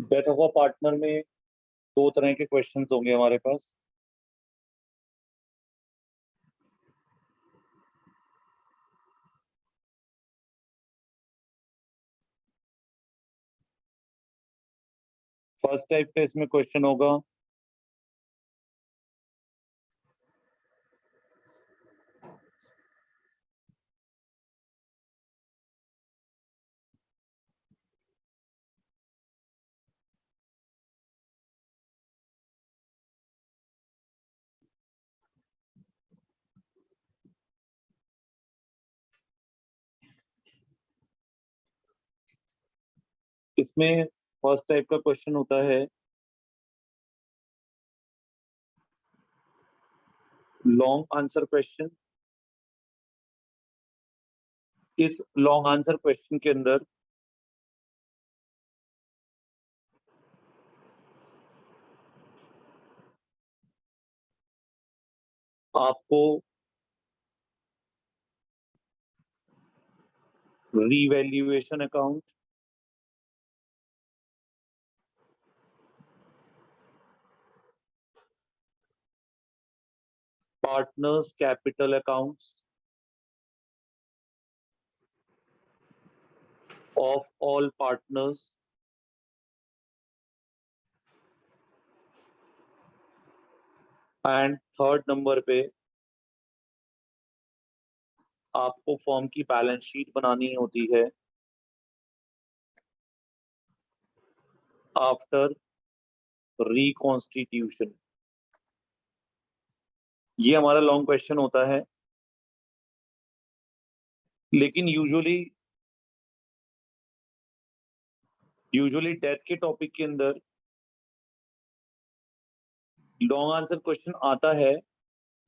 Death of a partner में दो तरह के क्वेश्चंस होंगे हमारे पास। फर्स्ट टाइप का इसमें क्वेश्चन होगा, इसमें फर्स्ट टाइप का क्वेश्चन होता है लॉन्ग आंसर क्वेश्चन। इस लॉन्ग आंसर क्वेश्चन के अंदर आपको revaluation account, partners capital accounts of all partners and third number पे आपको फॉर्म की बैलेंस शीट बनानी होती है आफ्टर रिकॉन्स्टिट्यूशन। ये हमारा लॉन्ग क्वेश्चन होता है, लेकिन यूजुअली डेथ के टॉपिक के अंदर लॉन्ग आंसर क्वेश्चन आता है,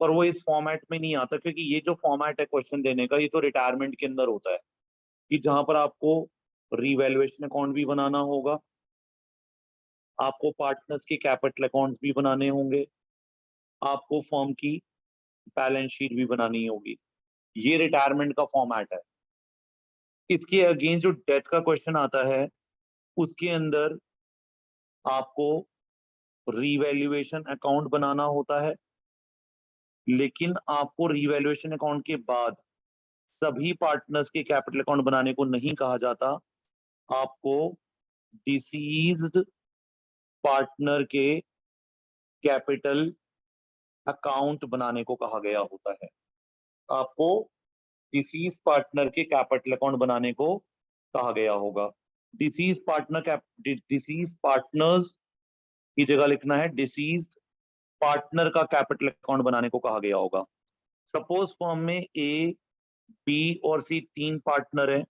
पर वो इस फॉर्मेट में नहीं आता, क्योंकि ये जो फॉर्मेट है क्वेश्चन देने का, ये तो रिटायरमेंट के अंदर होता है कि जहां पर आपको रिवैल्यूएशन अकाउंट भी बनाना होगा, आपको पार्टनर्स के कैपिटल अकाउंट्स भी बनाने होंगे, आपको फॉर्म की बैलेंस शीट भी बनानी होगी। ये रिटायरमेंट का फॉर्मेट है। इसके अगेंस्ट जो डेथ का क्वेश्चन आता है, उसके अंदर आपको रीवैल्यूएशन अकाउंट बनाना होता है, लेकिन आपको रीवैल्यूएशन अकाउंट के बाद सभी पार्टनर्स के कैपिटल अकाउंट बनाने को नहीं कहा जाता। आपको डिसीज्ड पार्टनर के कैपिटल अकाउंट बनाने को कहा गया होता है। आपको डिसीज पार्टनर के कैपिटल अकाउंट बनाने को कहा गया होगा। डिसीज पार्टनर्स की जगह लिखना है डिसीज पार्टनर का कैपिटल अकाउंट बनाने को कहा गया होगा। सपोज फॉर्म में ए, बी और सी तीन पार्टनर है,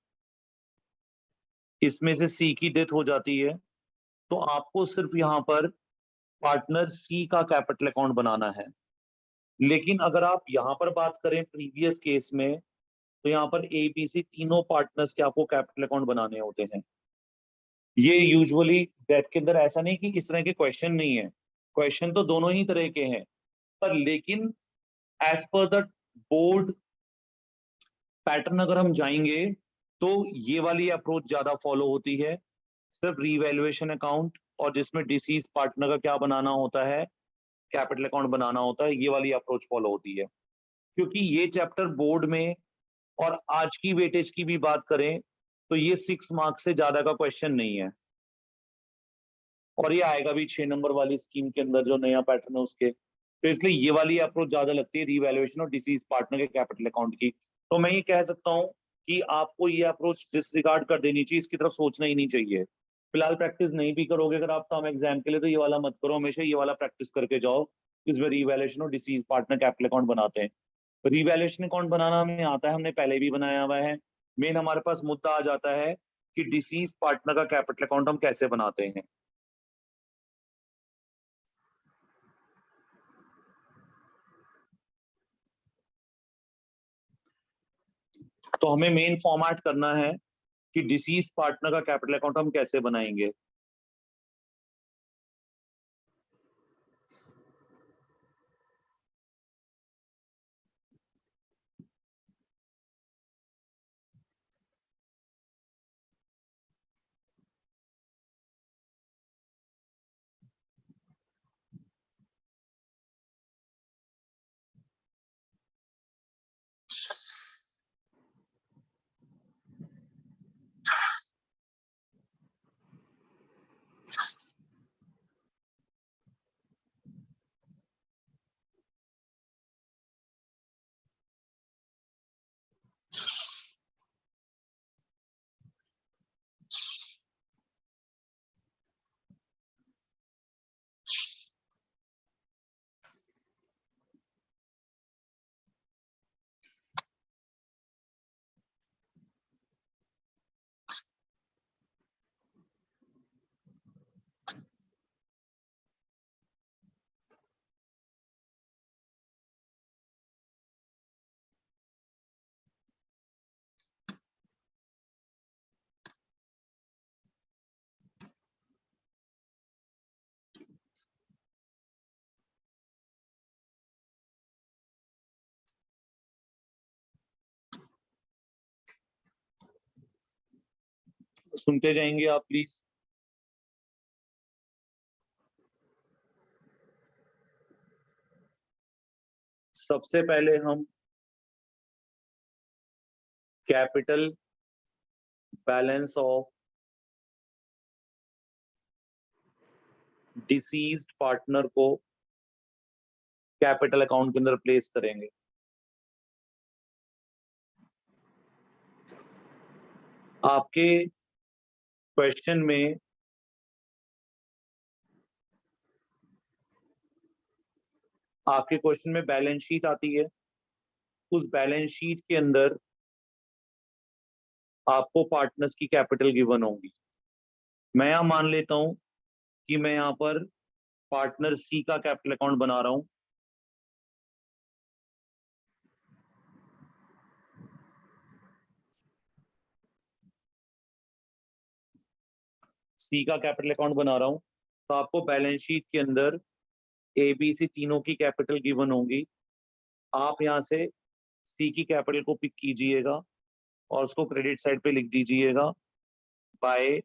इसमें से सी की डेथ हो जाती है, तो आपको सिर्फ यहां पर पार्टनर सी का कैपिटल अकाउंट बनाना है। लेकिन अगर आप यहां पर बात करें प्रीवियस केस में, तो यहाँ पर ए बी सी तीनों पार्टनर्स के आपको कैपिटल अकाउंट बनाने होते हैं। ये यूजुअली डेथ के अंदर ऐसा नहीं कि इस तरह के क्वेश्चन नहीं है, क्वेश्चन तो दोनों ही तरह के हैं, पर लेकिन as per the board pattern अगर हम जाएंगे तो ये वाली अप्रोच ज्यादा फॉलो होती है, सिर्फ रीवैल्यूएशन अकाउंट और जिसमें डिसीज पार्टनर का क्या बनाना होता है, कैपिटल अकाउंट बनाना होता है, ये वाली अप्रोच फॉलो होती है। क्योंकि ये चैप्टर बोर्ड में और आज की वेटेज की भी बात करें तो ये 6 मार्क्स से ज्यादा का क्वेश्चन नहीं है, और ये आएगा भी 6 नंबर वाली स्कीम के अंदर जो नया पैटर्न है उसके, तो इसलिए ये वाली अप्रोच ज्यादा लगती है रीवैल्यूएशन और डिसीज पार्टनर के कैपिटल अकाउंट की। तो मैं ये कह सकता हूँ कि आपको ये अप्रोच डिसरिगार्ड कर देनी चाहिए, इसकी तरफ सोचना ही नहीं चाहिए। फिलहाल प्रैक्टिस नहीं भी करोगे अगर आप काम एग्जाम के लिए, तो ये वाला मत करो, हमेशा ये वाला प्रैक्टिस करके जाओ, इसमें रीवैल्यूएशन और डिसीज पार्टनर कैपिटल अकाउंट बनाते हैं। रिवैल्यूएशन अकाउंट बनाना हमें आता है, हमने पहले भी बनाया हुआ है। मेन हमारे पास मुद्दा आ जाता है कि डिसीज पार्टनर का कैपिटल अकाउंट हम कैसे बनाते हैं। तो हमें मेन फॉर्मेट करना है कि डिसीज पार्टनर का कैपिटल अकाउंट हम कैसे बनाएंगे। सुनते जाएंगे आप प्लीज। सबसे पहले हम capital balance of deceased partner को कैपिटल अकाउंट के अंदर प्लेस करेंगे। आपके क्वेश्चन में बैलेंस शीट आती है। उस बैलेंस शीट के अंदर आपको पार्टनर्स की कैपिटल गिवन होगी। मैं यहां मान लेता हूं कि मैं यहां पर पार्टनर सी का कैपिटल अकाउंट बना रहा हूं। सी का कैपिटल अकाउंट बना रहा हूं, तो आपको बैलेंस शीट के अंदर ए बी सी तीनों की कैपिटल गिवन होगी। आप यहां से सी की कैपिटल को पिक कीजिएगा और उसको क्रेडिट साइड पे लिख दीजिएगा बाय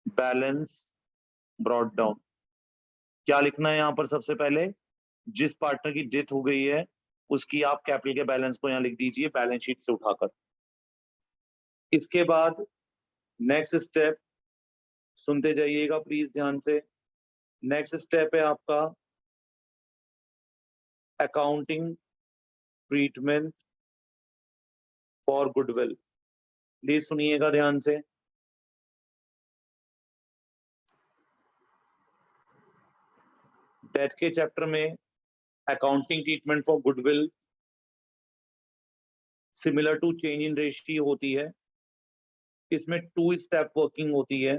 बैलेंस ब्रॉट डाउन। क्या लिखना है यहां पर? सबसे पहले जिस पार्टनर की डेथ हो गई है उसकी आप कैपिटल के बैलेंस को यहां लिख दीजिए बैलेंस शीट से उठाकर। इसके बाद नेक्स्ट स्टेप सुनते जाइएगा प्लीज ध्यान से। नेक्स्ट स्टेप है आपका accounting treatment for goodwill. Please सुनिएगा ध्यान से। डेथ के चैप्टर में accounting treatment for goodwill similar to change in ratio होती है। इसमें 2 स्टेप वर्किंग होती है।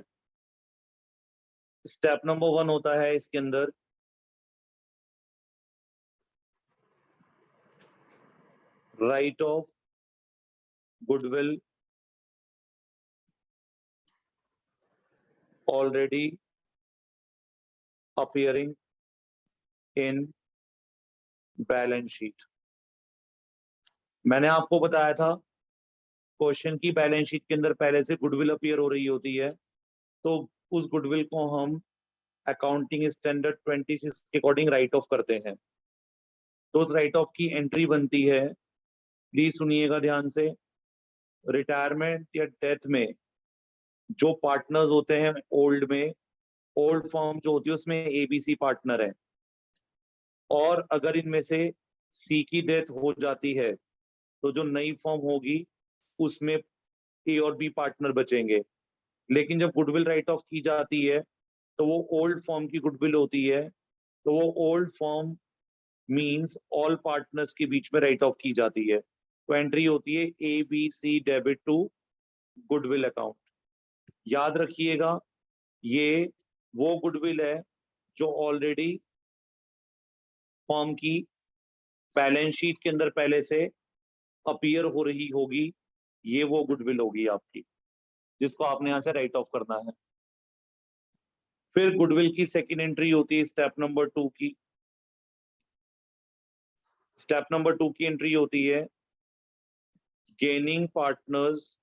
स्टेप नंबर 1 होता है इसके अंदर right of goodwill already appearing in balance sheet. मैंने आपको बताया था क्वेश्चन की बैलेंस शीट के अंदर पहले से गुडविल अपीयर हो रही होती है, तो उस गुडविल को हम अकाउंटिंग स्टैंडर्ड 26 के अकॉर्डिंग राइट ऑफ करते हैं। तो उस राइट ऑफ की एंट्री बनती है, प्लीज सुनिएगा ध्यान से। रिटायरमेंट या डेथ में जो पार्टनर्स होते हैं ओल्ड फॉर्म जो होती है उसमें एबीसी पार्टनर है, और अगर इनमें से सी की डेथ हो जाती है तो जो नई फॉर्म होगी उसमें ए और बी पार्टनर बचेंगे। लेकिन जब गुडविल राइट ऑफ की जाती है तो वो ओल्ड फॉर्म की गुडविल होती है, तो वो old form means all partners के बीच में राइट ऑफ की जाती है। तो एंट्री होती है A B C debit to goodwill account. याद रखिएगा ये वो गुडविल है जो ऑलरेडी फॉर्म की बैलेंस शीट के अंदर पहले से अपीयर हो रही होगी। ये वो गुडविल होगी आपकी जिसको आपने यहां से राइट ऑफ करना है। फिर गुडविल की सेकंड एंट्री होती है स्टेप नंबर 2 की। स्टेप नंबर 2 की एंट्री होती है gaining partners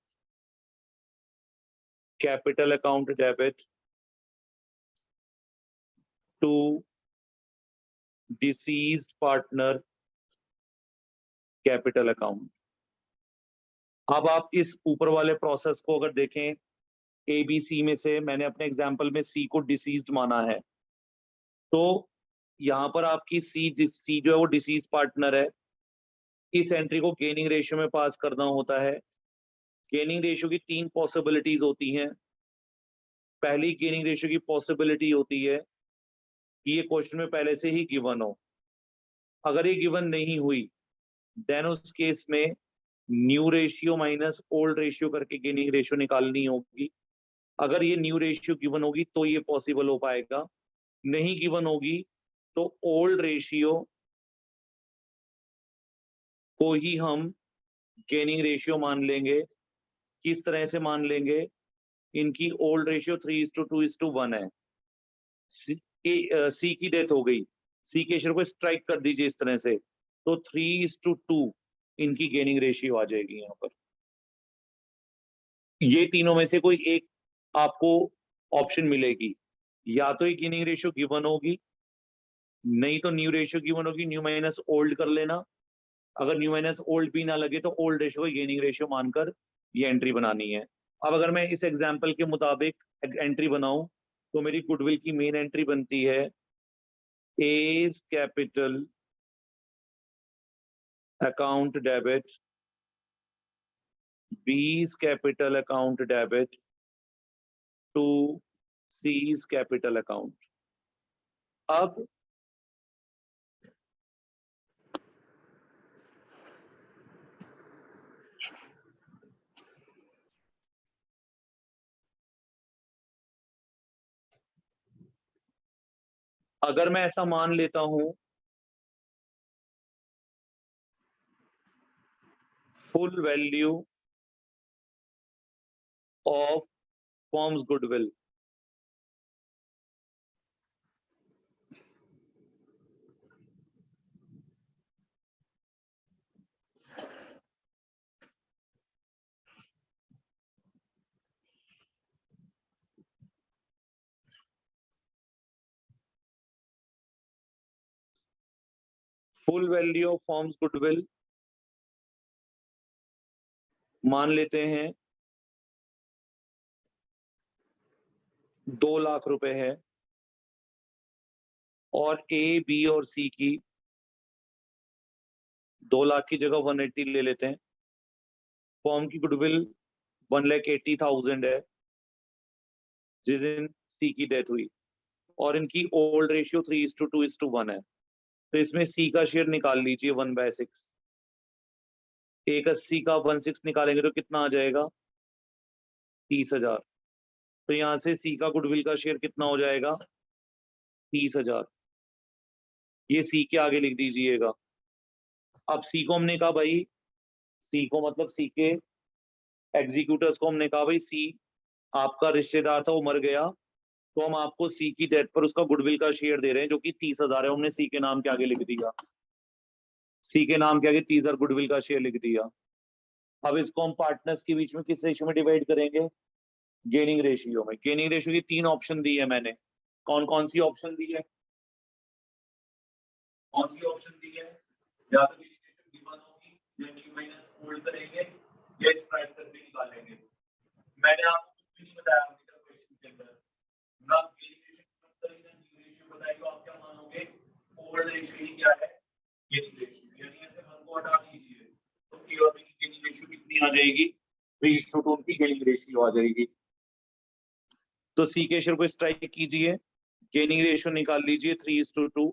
capital account debit to deceased partner capital account. अब आप इस ऊपर वाले प्रोसेस को अगर देखें, ए बी सी में से मैंने अपने एग्जांपल में सी को डिसीज्ड माना है, तो यहां पर आपकी सी जो है वो डिसीज पार्टनर है। इस एंट्री को गेनिंग रेशियो में पास करना होता है। गेनिंग रेशियो की 3 पॉसिबिलिटीज होती हैं। पहली गेनिंग रेशियो की पॉसिबिलिटी होती है कि ये क्वेश्चन में पहले से ही गिवन हो। अगर ये गिवन नहीं हुई देन उस केस में new ratio minus old ratio करके गेनिंग रेशियो निकालनी होगी। अगर ये न्यू रेशियो गिवन होगी तो ये पॉसिबल हो पाएगा, नहीं गिवन होगी तो ओल्ड रेशियो को ही हम गेनिंग रेशियो मान लेंगे। किस तरह से मान लेंगे? इनकी ओल्ड रेशियो 3:2:1 है। सी की डेथ हो गई, सी के शेयर को स्ट्राइक कर दीजिए इस तरह से, तो 3:2 इनकी गेनिंग रेशियो आ जाएगी यहाँ पर। ये तीनों में से कोई एक आपको ऑप्शन मिलेगी, या तो ये गेनिंग रेशियो गिवन होगी, नहीं तो न्यू रेशियो गिवन होगी, न्यू माइनस ओल्ड कर लेना। अगर न्यू माइनस ओल्ड भी ना लगे तो ओल्ड रेशियो को गेनिंग रेशियो मानकर ये एंट्री बनानी है। अब अगर मैं इस एग्जांपल के मुताबिक एंट्री बनाऊं तो मेरी गुडविल की मेन एंट्री बनती है as capital account debit, B's capital account debit to C's capital account. अब अगर मैं ऐसा मान लेता हूं full value of firm's goodwill, full value of firm's goodwill मान लेते हैं 2 लाख रुपए है, और ए बी और सी की 2 लाख की जगह 180 ले लेते हैं। फॉर्म की गुडविल 1,80,000 है जिस दिन सी की डेथ हुई, और इनकी ओल्ड रेशियो 3:2:1 है। तो इसमें सी का शेयर निकाल लीजिए 1/6। 180 का 1/6 निकालेंगे तो कितना आ जाएगा? 30,000। तो यहाँ से सी का गुडविल का शेयर कितना हो जाएगा? 30,000। ये सी के आगे लिख दीजिएगा। अब सी को हमने कहा भाई, सी को मतलब सी के एग्जीक्यूटर्स को हमने कहा भाई सी आपका रिश्तेदार था, वो मर गया, तो हम आपको सी की डेथ पर उसका गुडविल का शेयर दे रहे हैं जो कि 30,000 है। हमने सी के नाम के आगे लिख दिया, सी के नाम के आगे 30,000 गुडविल का शेयर लिख दिया। अब इसको हम पार्टनर्स के बीच में किस रेशियो में डिवाइड करेंगे? गेनिंग रेशियो में। गेनिंग रेशियो की 3 ऑप्शन दी है मैंने। कौन कौन सी ऑप्शन दी है? कौन सी ऑप्शन दी है? या तो गेनिंग रेशियो गिवन होगी, या न्यू माइनस ओल्ड करेंगे, या स्क्वायर करके निकालेंगे। मैंने आपको कुछ भी नहीं बताया अभी तक क्वेश्चन के अंदर, ना गेनिंग रेशियो गिवन करी ना न्यू रेशियो बताई, तो आप क्या मानोगे? ओल्ड रेशियो ही क्या है? Gaining ratio. यानी ऐसे 1 को हटा दीजिए तो ए और बी की गेनिंग रेशियो कितनी आ जाएगी? 3:2 की गेनिंग रेशियो आ जाएगी। तो सी के शेयर को स्ट्राइक कीजिए, गेनिंग रेशियो निकाल लीजिए 3:2।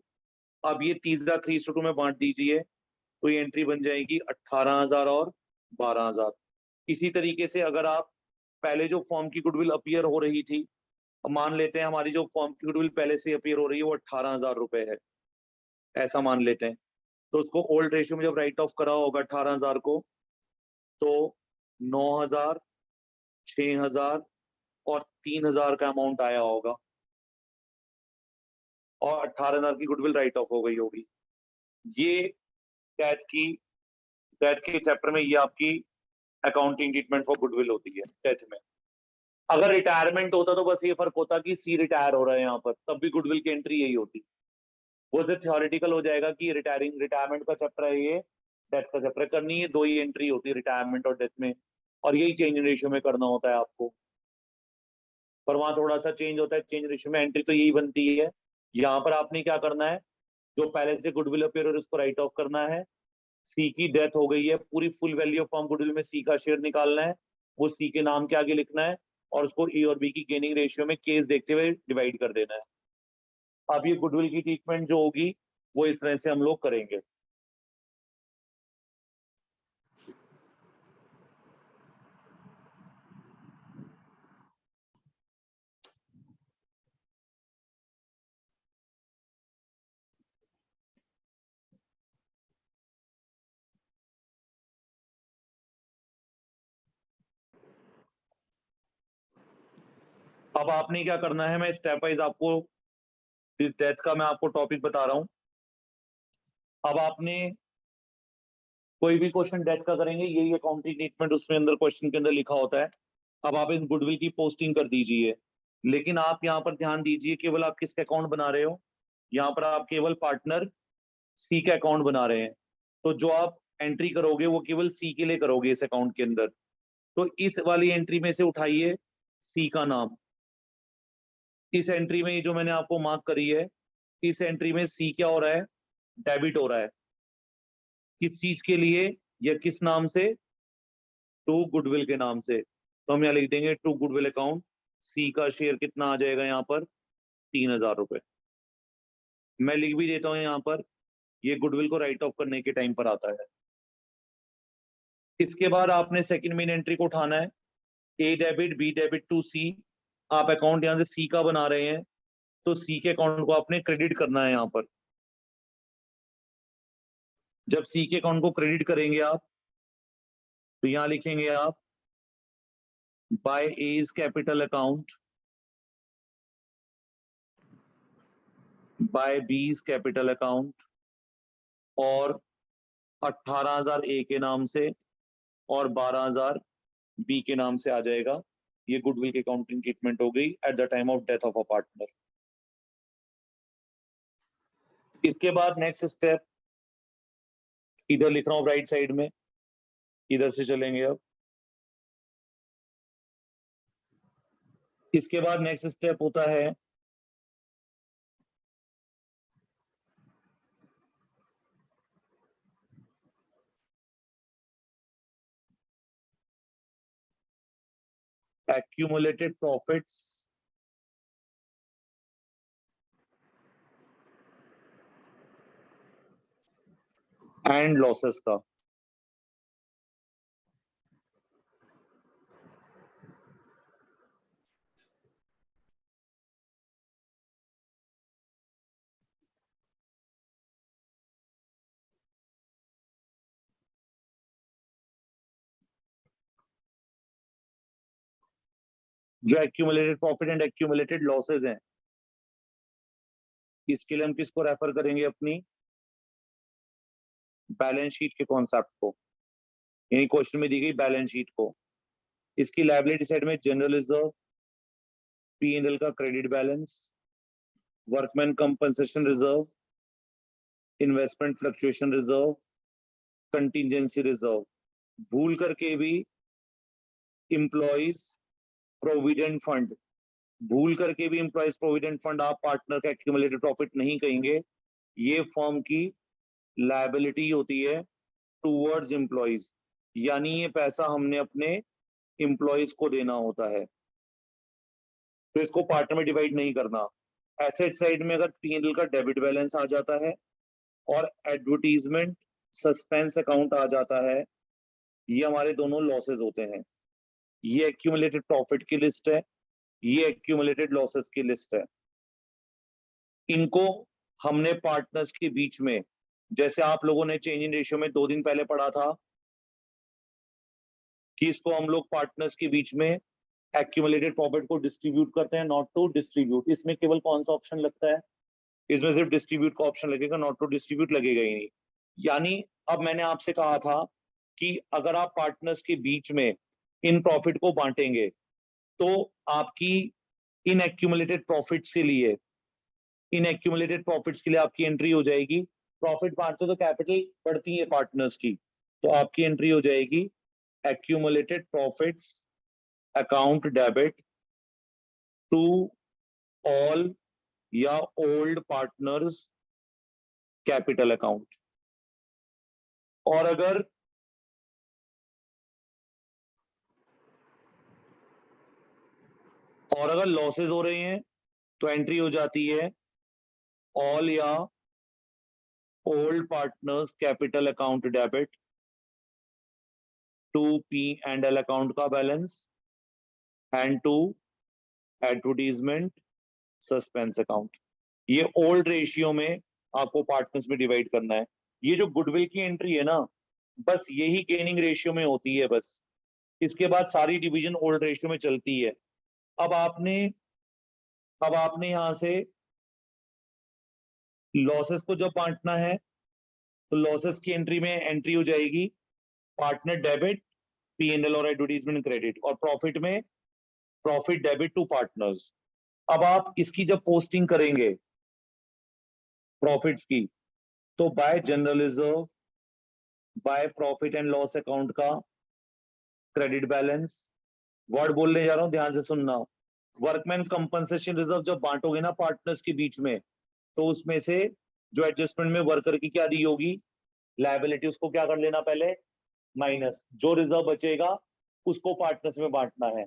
अब ये 30,000 3:2 में बांट दीजिए, तो ये एंट्री बन जाएगी 18,000 और 12,000। इसी तरीके से अगर आप पहले जो फॉर्म की गुडविल अपीयर हो रही थी, मान लेते हैं हमारी जो फॉर्म की गुडविल पहले से अपीयर हो रही है वो 18,000 रुपए है, ऐसा मान लेते हैं, तो उसको ओल्ड रेशियो में जब राइट ऑफ करा होगा 18,000 को, तो 9,000, 6,000 और 3,000 का अमाउंट आया होगा, और 18,000 की गुडविल राइट ऑफ हो गई होगी। ये डेथ के चैप्टर में ये आपकी अकाउंटिंग ट्रीटमेंट फॉर गुडविल होती है डेथ में। अगर रिटायरमेंट होता तो बस ये फर्क होता कि सी रिटायर हो रहा है यहाँ पर, तब भी गुडविल की एंट्री यही होती। वो सिर्फ थ्योरेटिकल हो जाएगा कि रिटायरमेंट का चैप्टर है ये, डेथ का चैप्टर करनी है, 2 ही एंट्री होती है रिटायरमेंट और डेथ में, और यही चेंज रेशियो में करना होता है आपको। पर वहां थोड़ा सा चेंज होता है, चेंज रेशियो में एंट्री तो यही बनती है। यहाँ पर आपने क्या करना है, जो पहले से गुडविल अपीयर और उसको राइट ऑफ करना है। सी की डेथ हो गई है, पूरी full value of form goodwill में सी का शेयर निकालना है, वो सी के नाम के आगे लिखना है, और उसको ए और बी की गेनिंग रेशियो में केस देखते हुए डिवाइड कर देना है। अब ये गुडविल की ट्रीटमेंट जो होगी वो इस तरह से हम लोग करेंगे। अब आपने क्या करना है, मैं स्टेप वाइज आपको इस डेथ का मैं आपको टॉपिक बता रहा हूं। अब आपने कोई भी क्वेश्चन डेथ का करेंगे, यही अकाउंटिंग ट्रीटमेंट उसमें अंदर क्वेश्चन के अंदर लिखा होता है। अब आप इन गुडविल की पोस्टिंग कर दीजिए, लेकिन आप यहाँ पर ध्यान दीजिए केवल आप किसका अकाउंट बना रहे हो, यहाँ पर आप केवल पार्टनर सी का अकाउंट बना रहे हैं। तो जो आप एंट्री करोगे वो केवल सी के लिए करोगे इस अकाउंट के अंदर। तो इस वाली एंट्री में से उठाइए सी का नाम। इस एंट्री में जो मैंने आपको मार्क करी है, इस एंट्री में सी क्या हो रहा है, डेबिट हो रहा है। किस चीज के लिए या किस नाम से, टू गुडविल के नाम से। तो हम यहाँ लिख देंगे टू गुडविल अकाउंट, सी का शेयर कितना आ जाएगा यहाँ पर, 3000 रुपए। मैं लिख भी देता हूँ यहाँ पर, ये गुडविल को राइट ऑफ करने के टाइम पर आता है। इसके बाद आपने सेकंड मेन एंट्री को उठाना है, ए डेबिट बी डेबिट टू सी। आप अकाउंट यहाँ से सी का बना रहे हैं, तो सी के अकाउंट को आपने क्रेडिट करना है यहाँ पर। जब सी के अकाउंट को क्रेडिट करेंगे आप, तो यहाँ लिखेंगे आप by A's capital account, by B's capital account, और 18,000 ए के नाम से और 12,000 बी के नाम से आ जाएगा। ये गुडविल की अकाउंटिंग ट्रीटमेंट हो गई eight the time of death of a partner. इसके बाद नेक्स्ट स्टेप, इधर लिख रहा हूं राइट साइड में, इधर से चलेंगे अब। इसके बाद नेक्स्ट स्टेप होता है accumulated profits एंड लॉसेस का। जो accumulated profit and accumulated losses हैं, इसके लिए हम किसको रेफर करेंगे, अपनी बैलेंस शीट के कॉन्सेप्ट को, यानी क्वेश्चन में दी गई बैलेंस शीट को। इसकी लायबिलिटी साइड में जनरल रिजर्व, P&L का credit balance, workman compensation reserve, investment fluctuation reserve, contingency reserve. भूल करके भी एम्प्लॉइज प्रोविडेंट फंड, भूल करके भी एम्प्लॉइज प्रोविडेंट फंड आप पार्टनर का एक्यूमुलेटेड प्रॉफिट नहीं कहेंगे। ये फर्म की लायबिलिटी होती है टूवर्ड्स एम्प्लॉइज, यानी ये पैसा हमने अपने एम्प्लॉइज को देना होता है, तो इसको पार्टनर में डिवाइड नहीं करना। एसेट साइड में अगर P&L का डेबिट बैलेंस आ जाता है और एडवर्टीजमेंट सस्पेंस अकाउंट आ जाता है, ये हमारे दोनों लॉसेज होते हैं। ये एक्यूमुलेटेड प्रॉफिट की लिस्ट है, ये एक्यूमुलेटेड लॉसेस की लिस्ट है। इनको हमने पार्टनर्स के बीच में, जैसे आप लोगों ने चेंज इन रेशियो में 2 दिन पहले पढ़ा था कि इसको हम लोग पार्टनर्स के बीच में एक्यूमुलेटेड प्रॉफिट को डिस्ट्रीब्यूट करते हैं, नॉट टू डिस्ट्रीब्यूट। इसमें केवल कौन सा ऑप्शन लगता है, इसमें सिर्फ डिस्ट्रीब्यूट का ऑप्शन लगेगा, नॉट टू डिस्ट्रीब्यूट लगेगा ही नहीं। यानी अब मैंने आपसे कहा था कि अगर आप पार्टनर्स के बीच में इन प्रॉफिट को बांटेंगे, तो आपकी इन एक्यूमुलेटेड प्रॉफिट्स के लिए, इन एक्यूमुलेटेड प्रॉफिट्स के लिए आपकी एंट्री हो जाएगी, प्रॉफिट बांटते तो कैपिटल बढ़ती है पार्टनर्स की, तो आपकी एंट्री हो जाएगी accumulated profits account debit to all या ओल्ड पार्टनर्स कैपिटल अकाउंट। और अगर लॉसेस हो रहे हैं तो एंट्री हो जाती है ऑल या old partners capital account debit to P&L account का balance and to advertisement suspense account. ये ओल्ड रेशियो में आपको पार्टनर्स में डिवाइड करना है। ये जो गुडविल की एंट्री है ना, बस यही गेनिंग रेशियो में होती है बस, इसके बाद सारी डिवीजन ओल्ड रेशियो में चलती है। अब आपने यहां से लॉसेस को जब बांटना है, तो लॉसेस की एंट्री में एंट्री हो जाएगी पार्टनर डेबिट P&L और एडवर्टीजमेंट क्रेडिट, और प्रॉफिट में प्रॉफिट डेबिट टू पार्टनर्स। अब आप इसकी जब पोस्टिंग करेंगे प्रॉफिट्स की, तो bye general reserve, by profit and loss account का क्रेडिट बैलेंस, वर्ड बोलने जा रहा हूं ध्यान से सुनना, वर्कमैन कंपनसेशन रिजर्व जब बांटोगे ना पार्टनर्स के बीच में, तो उसमें से जो एडजस्टमेंट में वर्कर की क्या दी होगी लायबिलिटी, उसको क्या कर लेना पहले माइनस, जो रिजर्व बचेगा उसको पार्टनर्स में बांटना है।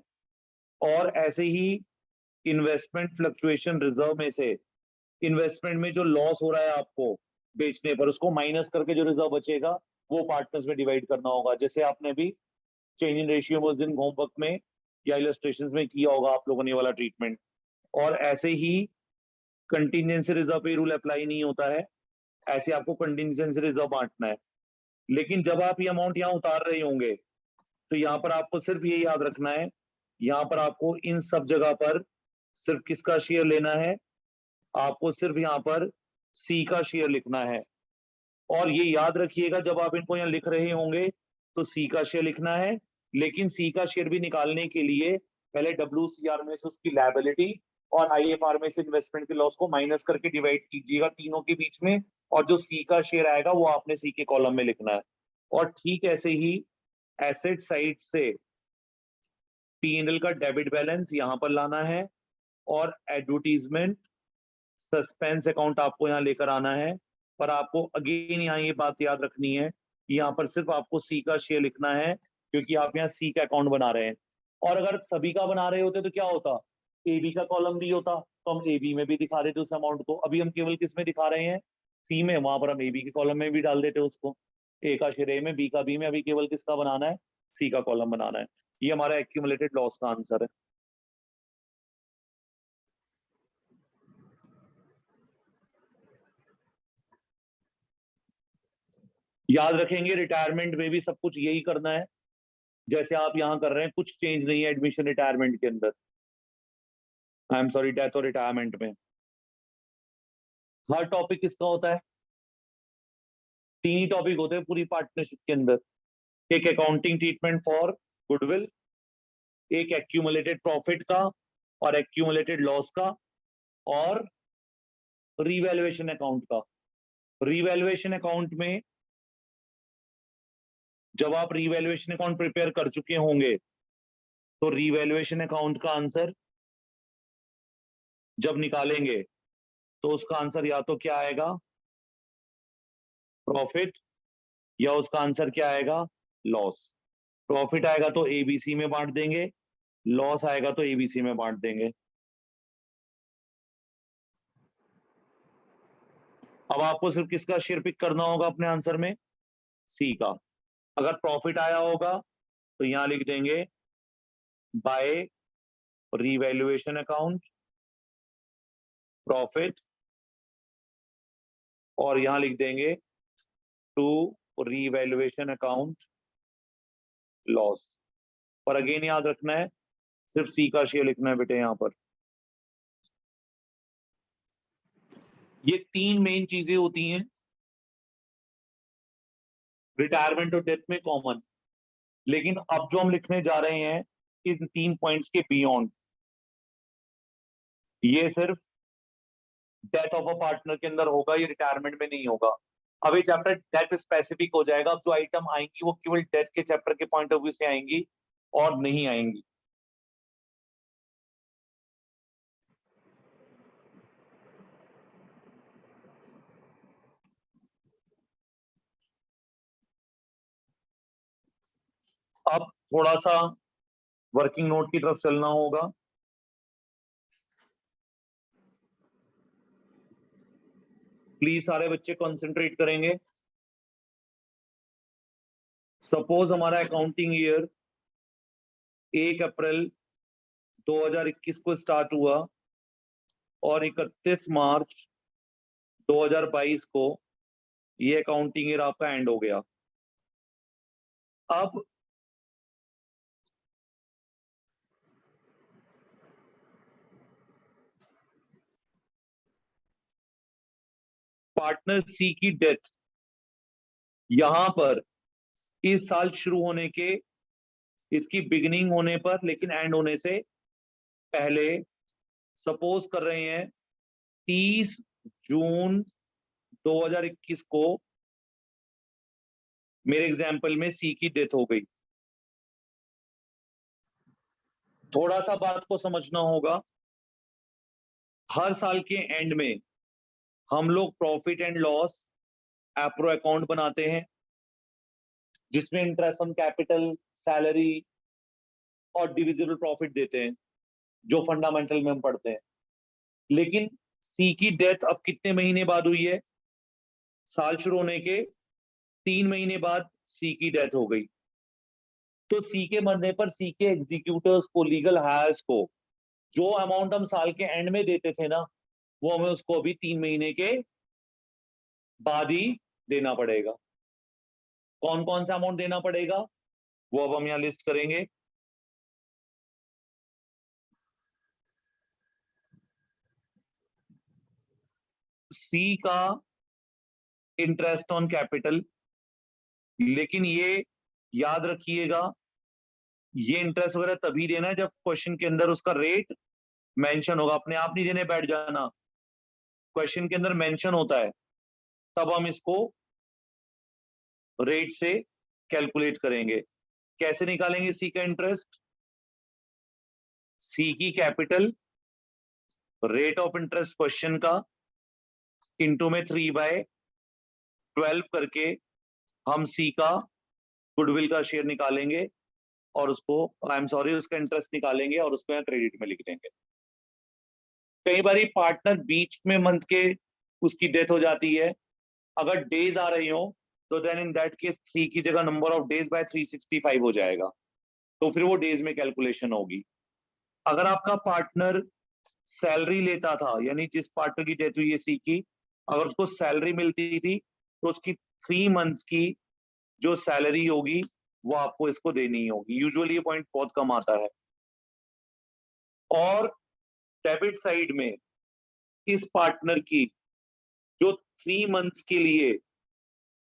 और ऐसे ही इन्वेस्टमेंट फ्लक्चुएशन रिजर्व में से इन्वेस्टमेंट में जो लॉस हो रहा है आपको बेचने पर, उसको माइनस करके जो रिजर्व बचेगा वो पार्टनर्स में डिवाइड करना होगा। जैसे आपने भी चेंज इन रेशियो उस दिन होमवर्क में या इलस्ट्रेशंस में किया होगा आप लोगों ने वाला ट्रीटमेंट। और ऐसे ही कंटिजेंसी रिजर्व पे रूल अप्लाई नहीं होता है, ऐसे आपको कंटिजेंसी रिजर्व बांटना है। लेकिन जब आप ये अमाउंट यहाँ उतार रहे होंगे तो यहाँ पर आपको सिर्फ ये याद रखना है, यहाँ पर आपको इन सब जगह पर सिर्फ किसका शेयर लेना है, आपको सिर्फ यहाँ पर सी का शेयर लिखना है। और ये याद रखिएगा जब आप इनको यहाँ लिख रहे होंगे तो सी का शेयर लिखना है, लेकिन सी का शेयर भी निकालने के लिए पहले WCR में से उसकी लायबिलिटी और IFR में से इन्वेस्टमेंट के लॉस को माइनस करके डिवाइड कीजिएगा तीनों के बीच में, और जो सी का शेयर आएगा वो आपने सी के कॉलम में लिखना है। और ठीक ऐसे ही एसेट साइड से P&L का डेबिट बैलेंस यहां पर लाना है, और एडवर्टीजमेंट सस्पेंस अकाउंट आपको यहाँ लेकर आना है। पर आपको अगेन यहाँ ये बात याद रखनी है, यहाँ पर सिर्फ आपको सी का शेयर लिखना है, क्योंकि आप यहाँ सी का अकाउंट बना रहे हैं। और अगर सभी का बना रहे होते तो क्या होता, AB का कॉलम भी होता, तो हम AB में भी दिखा देते उस अमाउंट को। अभी हम केवल किस में दिखा रहे हैं, सी में, वहां पर हम AB के कॉलम में भी डाल देते उसको, ए का शेयर ए में, बी का बी में। अभी केवल किसका बनाना है, सी का कॉलम बनाना है। ये हमारा एक्यूमुलेटेड लॉस का आंसर है। याद रखेंगे रिटायरमेंट में भी सब कुछ यही करना है जैसे आप यहां कर रहे हैं, कुछ चेंज नहीं है एडमिशन रिटायरमेंट के अंदर, आई एम सॉरी डेथ और रिटायरमेंट में। हर टॉपिक किसका होता है, तीन ही टॉपिक होते हैं पूरी पार्टनरशिप के अंदर, एक अकाउंटिंग ट्रीटमेंट फॉर गुडविल, एक एक्यूमुलेटेड प्रॉफिट का और एक्यूमुलेटेड लॉस का, और रीवैल्यूएशन अकाउंट का। रीवैल्यूएशन अकाउंट में जब आप रीवैल्यूएशन अकाउंट प्रिपेयर कर चुके होंगे तो रीवैल्यूएशन अकाउंट का आंसर जब निकालेंगे तो उसका आंसर या तो क्या आएगा प्रॉफिट, या उसका आंसर क्या आएगा लॉस। प्रॉफिट आएगा तो ABC में बांट देंगे, लॉस आएगा तो ABC में बांट देंगे। अब आपको सिर्फ किसका शेयर पिक करना होगा अपने आंसर में, सी का। अगर प्रॉफिट आया होगा तो यहां लिख देंगे बाय रीवैल्यूएशन अकाउंट प्रॉफिट, और यहां लिख देंगे टू रीवैल्यूएशन अकाउंट लॉस। पर अगेन याद रखना है सिर्फ सी का शेयर लिखना है बेटे यहां पर। ये तीन मेन चीजें होती हैं रिटायरमेंट और डेथ में कॉमन, लेकिन अब जो हम लिखने जा रहे हैं इन तीन पॉइंट्स के बियॉन्ड, ये सिर्फ डेथ ऑफ अ पार्टनर के अंदर होगा, ये रिटायरमेंट में नहीं होगा। अब ये चैप्टर डेथ स्पेसिफिक हो जाएगा, अब जो आइटम आएंगी वो केवल डेथ के चैप्टर के पॉइंट ऑफ व्यू से आएंगी और नहीं आएंगी। अब थोड़ा सा वर्किंग नोट की तरफ चलना होगा। प्लीज सारे बच्चे कंसंट्रेट करेंगे। सपोज हमारा अकाउंटिंग ईयर 1 अप्रैल 2021 को स्टार्ट हुआ और 31 मार्च 2022 को ये अकाउंटिंग ईयर आपका एंड हो गया। अब पार्टनर सी की डेथ यहां पर इस साल शुरू होने के, इसकी बिगिनिंग होने पर लेकिन एंड होने से पहले सपोज कर रहे हैं 30 जून 2021 को मेरे एग्जाम्पल में सी की डेथ हो गई। थोड़ा सा बात को समझना होगा, हर साल के एंड में हम लोग profit and loss appro account बनाते हैं, जिसमें इंटरेस्ट ऑन कैपिटल, सैलरी और डिविजिबल प्रॉफिट देते हैं, जो फंडामेंटल में हम पढ़ते हैं। लेकिन सी की डेथ अब कितने महीने बाद हुई है? साल शुरू होने के 3 महीने बाद सी की डेथ हो गई। तो सी के मरने पर सी के एग्जीक्यूटर्स को, लीगल हायर्स को, जो अमाउंट हम साल के एंड में देते थे ना, वो हमें उसको अभी 3 महीने के बाद ही देना पड़ेगा। कौन कौन सा अमाउंट देना पड़ेगा वो अब हम यहाँ लिस्ट करेंगे। सी का इंटरेस्ट ऑन कैपिटल, लेकिन ये याद रखिएगा, ये इंटरेस्ट वगैरह तभी देना है जब क्वेश्चन के अंदर उसका रेट मेंशन होगा। अपने आप नहीं देने बैठ जाना, क्वेश्चन के अंदर मेंशन होता है, तब हम इसको रेट से कैलकुलेट करेंगे। कैसे निकालेंगे सी का इंटरेस्ट? सी की capital, rate of interest question का, इंटू में 3/12 करके हम सी का गुडविल का शेयर निकालेंगे और उसको, आई एम सॉरी, उसका इंटरेस्ट निकालेंगे और उसको क्रेडिट में लिख देंगे। कई बार पार्टनर बीच में मंथ के उसकी डेथ हो जाती है, अगर डेज आ रही हो तो देन इन दैट केस 3 की जगह नंबर ऑफ डेज बाय 365 हो जाएगा, तो फिर वो डेज में कैलकुलेशन होगी। अगर आपका पार्टनर सैलरी लेता था, यानी जिस पार्टनर की डेथ हुई है सी की, अगर उसको सैलरी मिलती थी तो उसकी 3 मंथ्स की जो सैलरी होगी वो आपको इसको देनी होगी। यूजुअली ये पॉइंट बहुत कम आता है। और डेबिट साइड में इस पार्टनर की जो 3 मंथ्स के लिए,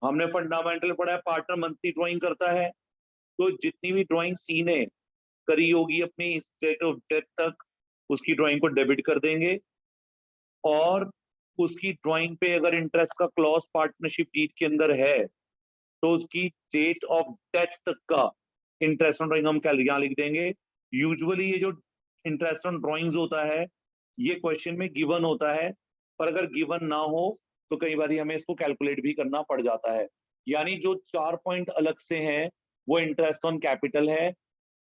हमने फंडामेंटल पढ़ा है पार्टनर मंथली ड्राइंग करता है, तो जितनी भी ड्राइंग सी ने करी होगी अपनी इस डेट ऑफ डेथ तक, उसकी ड्राइंग को डेबिट कर देंगे। और उसकी ड्राइंग पे अगर इंटरेस्ट का क्लॉज पार्टनरशिप डीड के अंदर है तो उसकी डेट ऑफ डेथ तक का इंटरेस्ट ऑन ड्राइंग हम यहाँ लिख देंगे। यूजुअली ये जो इंटरेस्ट ऑन ड्राइंग्स होता है ये क्वेश्चन में गिवन होता है, पर अगर गिवन ना हो तो कई बार हमें इसको कैलकुलेट भी करना पड़ जाता है। यानी जो 4 पॉइंट अलग से हैं वो इंटरेस्ट ऑन कैपिटल है,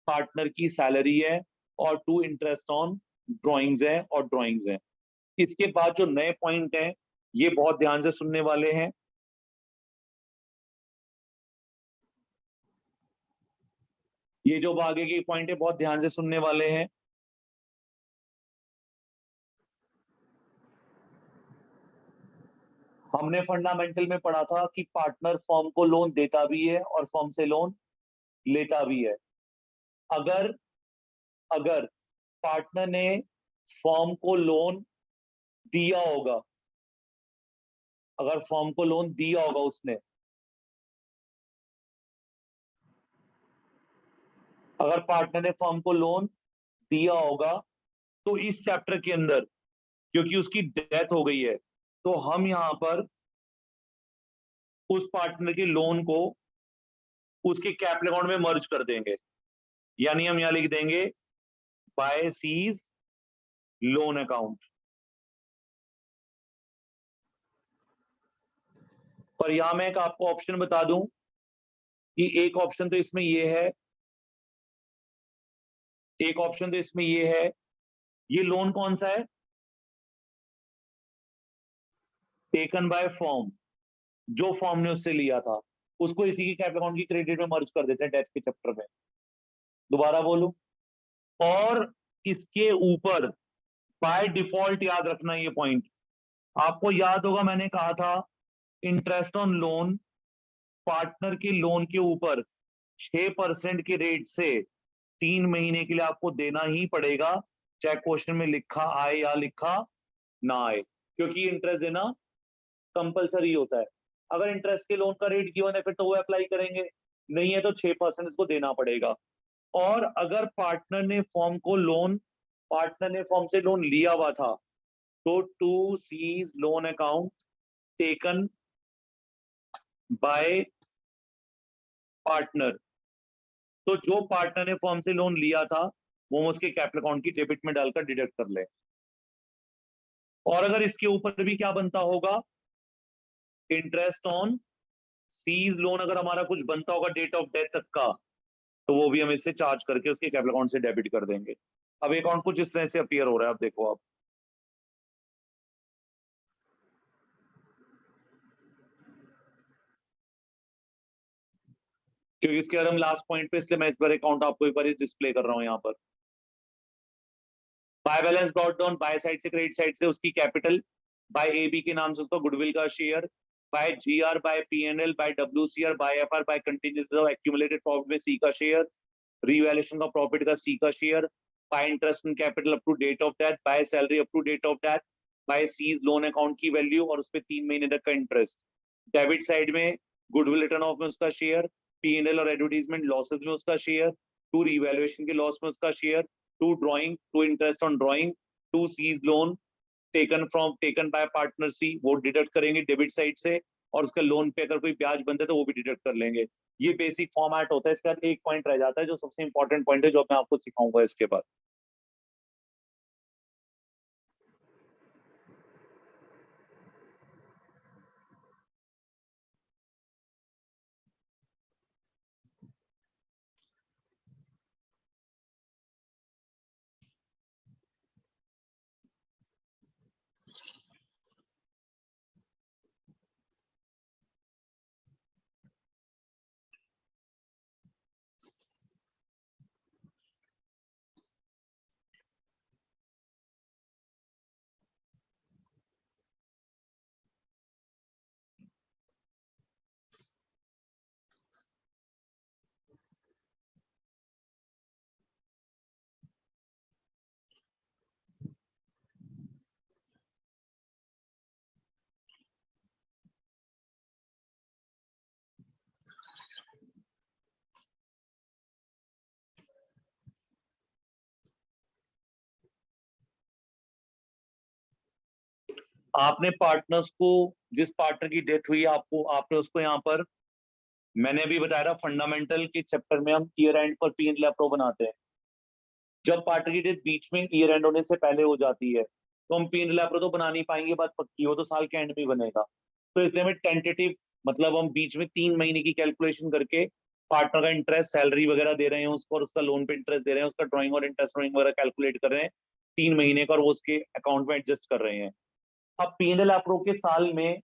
पार्टनर की सैलरी है, और 2 इंटरेस्ट ऑन ड्राइंग्स है और ड्राइंग्स है। इसके बाद जो नए पॉइंट हैं ये बहुत ध्यान से सुनने वाले हैं। ये जो आगे की पॉइंट है बहुत ध्यान से सुनने वाले हैं। हमने फंडामेंटल में पढ़ा था कि पार्टनर फर्म को लोन देता भी है और फर्म से लोन लेता भी है। अगर अगर पार्टनर ने फर्म को लोन दिया होगा, अगर फर्म को लोन दिया होगा उसने, अगर पार्टनर ने फर्म को लोन दिया होगा तो इस चैप्टर के अंदर क्योंकि उसकी डेथ हो गई है तो हम यहां पर उस पार्टनर के लोन को उसके कैपिटल अकाउंट में मर्ज कर देंगे। यानी हम यहां लिख देंगे बाय सीज लोन अकाउंट। और यहां मैं एक आपको ऑप्शन बता दूं कि एक ऑप्शन तो इसमें ये है, एक ऑप्शन तो इसमें ये है, ये लोन कौन सा है? टेकन बाय फॉर्म, जो फॉर्म ने उससे लिया था उसको इसी की कैपिटल अकाउंट की क्रेडिट में मर्ज कर देते हैं डेथ के चैप्टर में। दोबारा बोलूं, और इसके ऊपर बाय डिफॉल्ट याद रखना ये पॉइंट, आपको याद होगा मैंने कहा था इंटरेस्ट ऑन लोन पार्टनर के लोन के ऊपर 6% के रेट से 3 महीने के लिए आपको देना ही पड़ेगा, चाहे क्वेश्चन में लिखा आए या लिखा ना आए, क्योंकि इंटरेस्ट देना कंपलसरी होता है। अगर इंटरेस्ट के लोन का रेट गिवन है फिर तो वो अप्लाई करेंगे, नहीं है तो 6% इसको देना पड़ेगा। और अगर पार्टनर ने फॉर्म को लोन पार्टनर ने फॉर्म से लोन लिया हुआ था, तो to C's loan account taken by partner, तो जो पार्टनर ने फॉर्म से लोन लिया था वो उसके कैपिटल अकाउंट की डेबिट में डालकर डिडक्ट कर ले। और अगर इसके ऊपर भी क्या बनता होगा, इंटरेस्ट ऑन सीज लोन, अगर हमारा कुछ बनता होगा डेट ऑफ डेथ तक का, तो वो भी हम इससे चार्ज करके उसके कैपिटल अकाउंट से डेबिट कर देंगे। अब अकाउंट कुछ इस तरह से अपीयर हो रहा है, अब देखो आप, क्योंकि इसके बाद हम लास्ट पॉइंट पे, इसलिए मैं इस बार अकाउंट आपको एक बार डिस्प्ले कर रहा हूं यहाँ पर। By balance brought down, by side से क्रेडिट साइड से उसकी कैपिटल, बाय ए बी के नाम से उसका गुडविल का share, by G R, by P N L, by W C R, by F R, by contingency of accumulated profit में C का शेयर, रीवैल्यूएशन का प्रॉफिट का सी का share, by interest in capital up to date of death, by salary up to date of death, by C's loan account की value और उस पर 3 महीने तक का इंटरेस्ट। डेबिट साइड में गुडविल रिटर्न ऑफ में उसका शेयर, पीएनएल और एडवर्टीजमेंट लॉसेस में उसका शेयर, टू रीवैल्यूएशन के लॉस में उसका share, to drawing, to interest on drawing, to C's loan taken by partner C, वो डिडक्ट करेंगे डेबिट साइड से, और उसका लोन पे अगर कोई ब्याज बनता है तो वो भी डिडक्ट कर लेंगे। ये बेसिक फॉर्मेट होता है। इसके बाद एक पॉइंट रह जाता है जो सबसे इंपॉर्टेंट पॉइंट है, जो मैं आपको सिखाऊंगा इसके बाद। आपने पार्टनर्स को, जिस पार्टनर की डेथ हुई आपको, आपने उसको यहाँ पर, मैंने अभी बताया था फंडामेंटल के चैप्टर में हम ईयर एंड पर पी एंड एल बनाते हैं। जब पार्टनर की डेथ बीच में ईयर एंड होने से पहले हो जाती है तो हम पी एंड एल तो बना नहीं पाएंगे, बात पक्की हो, तो साल के एंड में बनेगा। तो इसलिए में टेंटेटिव, मतलब हम बीच में 3 महीने की कैलकुलेशन करके पार्टनर का इंटरेस्ट, सैलरी वगैरह दे रहे हैं उसको, और उसका लोन पे इंटरेस्ट दे रहे हैं, उसका ड्रॉइंग और इंटरेस्ट ड्रॉइंग वगैरह कैलकुलेट कर रहे हैं 3 महीने का, और वो उसके अकाउंट में एडजस्ट कर रहे हैं। अब पी एंड एल के साल में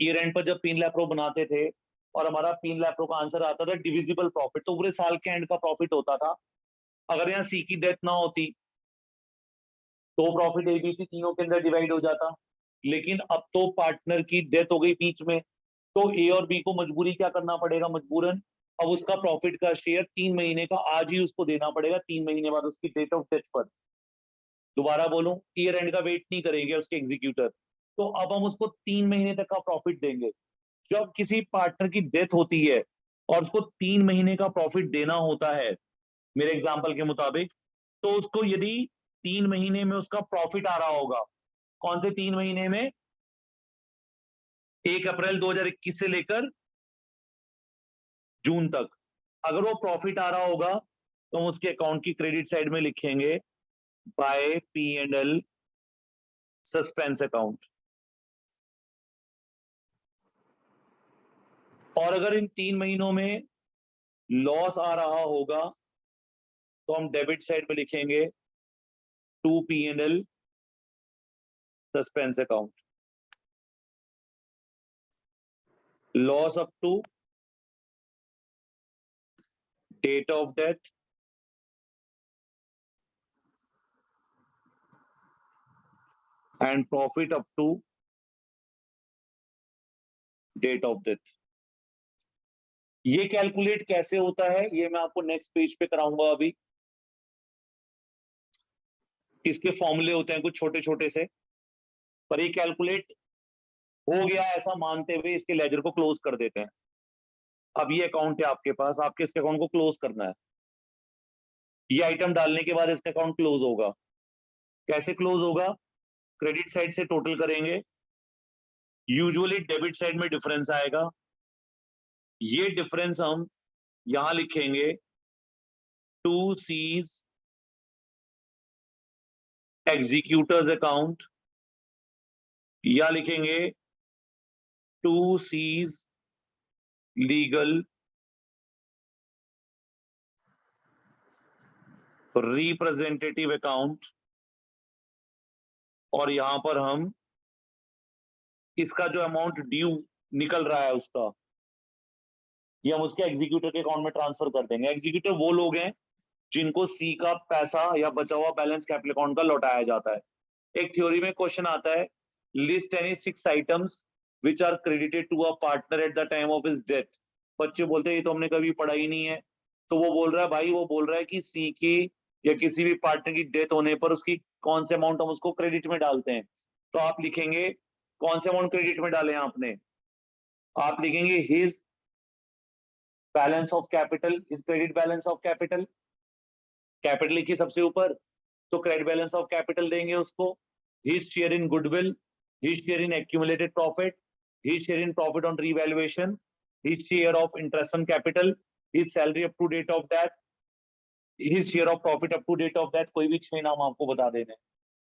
ईयर एंड पर जब पी एंड एल बनाते थे और हमारा पी एंड एल का आंसर आता था डिविजिबल प्रॉफिट, तो पूरे साल के एंड का प्रॉफिट होता था। अगर यहाँ सी की डेथ ना होती तो प्रॉफिट एबीसी तीनों के अंदर डिवाइड हो जाता, लेकिन अब तो पार्टनर की डेथ हो गई बीच में, तो ए और बी को मजबूरी क्या करना पड़ेगा, मजबूरन अब उसका प्रॉफिट का शेयर 3 महीने का आज ही उसको देना पड़ेगा, 3 महीने बाद उसकी डेट ऑफ डेथ पर। दोबारा बोलूं, ईयर एंड का वेट नहीं करेंगे उसके एग्जीक्यूटर, तो अब हम उसको 3 महीने तक का प्रॉफिट देंगे। जब किसी पार्टनर की डेथ होती है और उसको 3 महीने का प्रॉफिट देना होता है मेरे एग्जाम्पल के मुताबिक, तो उसको यदि 3 महीने में उसका प्रॉफिट आ रहा होगा, कौन से 3 महीने में, 1 अप्रैल 2021 से लेकर जून तक, अगर वो प्रॉफिट आ रहा होगा तो हम उसके अकाउंट की क्रेडिट साइड में लिखेंगे by P and L suspense account. और अगर इन 3 महीनों में लॉस आ रहा होगा तो हम डेबिट साइड में लिखेंगे to P and L suspense account. Loss up to date of death and profit up to date of death. ये कैलकुलेट कैसे होता है ये मैं आपको नेक्स्ट पेज पे कराऊंगा। अभी इसके फॉर्मूले होते हैं कुछ छोटे छोटे से, पर ये कैलकुलेट हो गया ऐसा मानते हुए इसके लेजर को क्लोज कर देते हैं। अब ये अकाउंट है आपके पास, आपके इसके अकाउंट को क्लोज करना है। ये आइटम डालने के बाद इसका अकाउंट क्लोज होगा। कैसे क्लोज होगा? क्रेडिट साइड से टोटल करेंगे, यूजुअली डेबिट साइड में डिफरेंस आएगा, ये डिफरेंस हम यहां लिखेंगे 2C's एग्जीक्यूटर्स अकाउंट, या लिखेंगे 2C's लीगल रिप्रेजेंटेटिव अकाउंट, और यहां पर हम इसका जो अमाउंट ड्यू निकल रहा है उसका, ये हम उसके एग्जीक्यूटर के अकाउंट में ट्रांसफर कर देंगे। एग्जीक्यूटर वो लोग हैं जिनको सी का पैसा या बचा हुआ बैलेंस कैपिटल अकाउंट का लौटाया जाता है। एक थ्योरी में क्वेश्चन आता है, list any 6 items which are credited to a partner at the time of his death. बच्चे बोलते हैं ये तो हमने कभी पढ़ा ही नहीं है। तो वो बोल रहा है भाई, वो बोल रहा है कि सी की या किसी भी पार्टनर की डेथ होने पर उसकी कौन से अमाउंट हम उसको क्रेडिट में डालते हैं। तो आप लिखेंगे कौन से अमाउंट क्रेडिट में डाले हैं आपने, आप लिखेंगे his balance of capital, his credit balance of capital, capital लिखिए सबसे ऊपर, तो क्रेडिट बैलेंस ऑफ कैपिटल देंगे उसको। His share in goodwill, his share in accumulated profit, his share in profit on revaluation, his share of interest on capital, his salary up to date of death, his share of profit up to date of death. कोई भी 6 नाम आपको बता देने।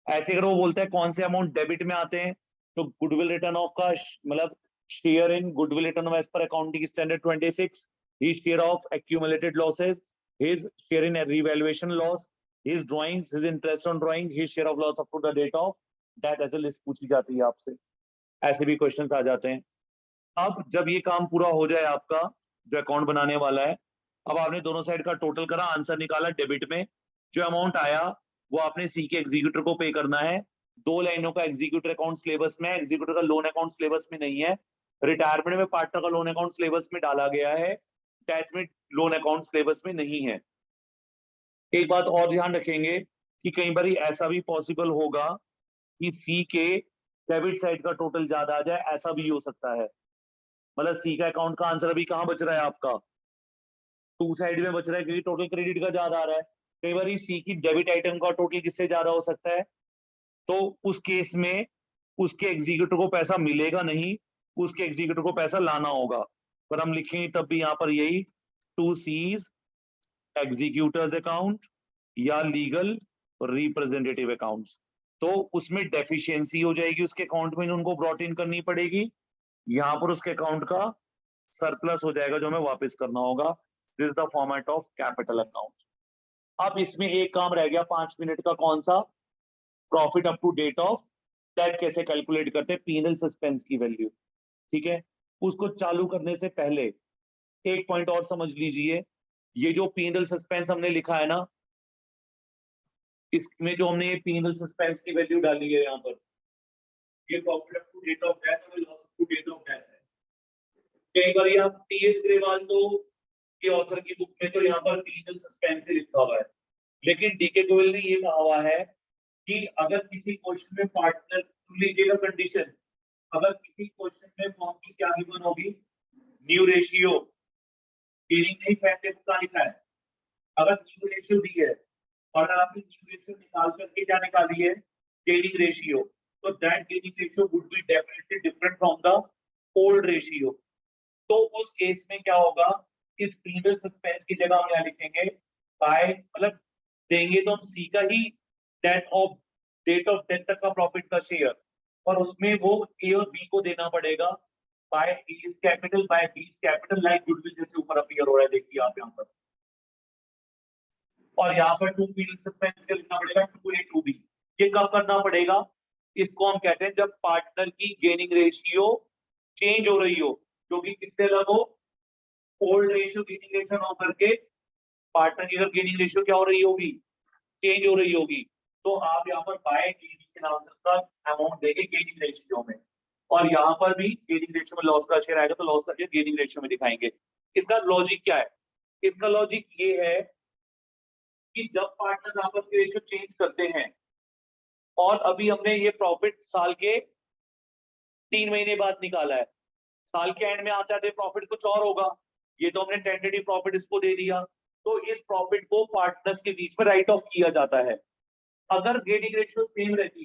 ऐसे अगर वो बोलता है कौन से अमाउंट डेबिट में आते हैं, तो गुडविल रिटर्न ऑफ का मतलब share in goodwill written off as per accounting standard 26, his share of accumulated losses, his share in a revaluation loss, his drawings, his interest on drawing, his share of loss up to the date of that, ऐसे list पूछी जाती है आपसे। ऐसे भी questions आ जाते हैं। अब जब ये काम पूरा हो जाए आपका जो अकाउंट बनाने वाला है, अब आपने दोनों साइड का टोटल करा, आंसर निकाला, डेबिट में जो अमाउंट आया वो आपने सी के एग्जीक्यूटर को पे करना है। 2 लाइनों का एग्जीक्यूटर अकाउंट सिलेबस में, एग्जीक्यूटर का लोन अकाउंट सिलेबस में नहीं है। रिटायरमेंट में पार्टनर का लोन अकाउंट सिलेबस में डाला गया है, डेथ में लोन अकाउंट सिलेबस में नहीं है। एक बात और ध्यान रखेंगे कि कई बार ऐसा भी पॉसिबल होगा कि सी के डेबिट साइड का टोटल ज्यादा आ जाए, ऐसा भी हो सकता है। मतलब सी का अकाउंट का आंसर अभी कहां बच रहा है आपका, 2 साइड में बच रहा है क्योंकि टोटल क्रेडिट का ज्यादा आ रहा है। कई बार सी की डेबिट आइटम का टोटल किससे ज्यादा हो सकता है, तो उस केस में उसके एग्जीक्यूटर को पैसा मिलेगा नहीं, उसके एग्जीक्यूटर को पैसा लाना होगा। पर हम लिखेंगे तब भी यहां पर यही 2C's एग्जीक्यूटर्स अकाउंट या लीगल रिप्रेजेंटेटिव अकाउंट्स। तो उसमें डेफिशिएंसी हो जाएगी, उसके अकाउंट में उनको ब्रॉट इन करनी पड़ेगी, यहां पर उसके अकाउंट का सरप्लस हो जाएगा जो हमें वापस करना होगा। This is the format of capital account. अब इसमें एक काम रह गया 5 मिनट का, कौन सा? Profit up to date of death कैसे कैलकुलेट करते हैं, पीनल सस्पेंस की वैल्यू। ठीक है, उसको चालू करने से पहले एक पॉइंट और समझ लीजिए। ये जो पीनल सस्पेंस हमने लिखा है ना, इसमें जो हमने ये पीनल सस्पेंस की वैल्यू डाली है यहाँ पर, ये profit up to date of death और loss up to date of death है। कई बार आप टीएस ग्रेवाल तो के ऑथर की बुक में तो यहाँ पर पीनल सस्पेंस लिखा हुआ है, लेकिन डीके गोयल ने ये कहा हुआ है कि अगर किसी क्वेश्चन में पार्टनर, लीजिएगा कंडीशन, अगर किसी क्वेश्चन में फॉर्म की क्या गिवन होगी, न्यू रेशियो, गेनिंग नहीं फैक्टर का लिखा है। अगर न्यू रेशियो दी है और आपने न्यू रेशियो निकाल करके क्या निकाली है, गेनिंग रेशियो, तो that gaining ratio would be definitely different from the old ratio. तो उस केस में क्या होगा, इस पीनल सस्पेंस की जगह हम यहाँ लिखेंगे बाय, मतलब देंगे तो हम सी का ही डेट ऑफ डेथ तक का प्रॉफिट का शेयर, और उसमें वो ए और बी को देना पड़ेगा by A capital by B capital, like goodwill जैसे ऊपर अपीयर हो रहा है, देखिए आप यहाँ पर। और यहाँ पर 2 पीनल सस्पेंस का लिखना पड़ेगा 2A 2B। ये कब करना पड़ेगा, इसको हम कहते हैं जब पार्टनर की गेनिंग रेशियो चेंज हो रही हो, क्योंकि किससे अलग हो, ओल्ड रेशियो गेनिंग रेशियो ना करके पार्टनर की अगर गेनिंग रेशियो क्या हो रही होगी, चेंज हो रही होगी, तो आप यहाँ पर बाय गेनिंग के नाम से उसका अमाउंट देंगे गेनिंग रेशियो में, और यहाँ पर भी गेनिंग रेशियो में लॉस का शेयर आएगा तो लॉस का शेयर गेनिंग रेशियो में दिखाएंगे। इसका लॉजिक क्या है, इसका लॉजिक ये है कि जब पार्टनर आपस की रेशियो चेंज करते हैं, और अभी हमने ये प्रॉफिट साल के 3 महीने बाद निकाला है, साल के एंड में आता है प्रॉफिट कुछ और होगा, ये तो हमने टेंटेटिव प्रॉफिट इसको दे दिया, तो इस प्रॉफिट को पार्टनर्स के बीच में राइट ऑफ किया जाता है। अगर गेटिंग रेशियो सेम रहती,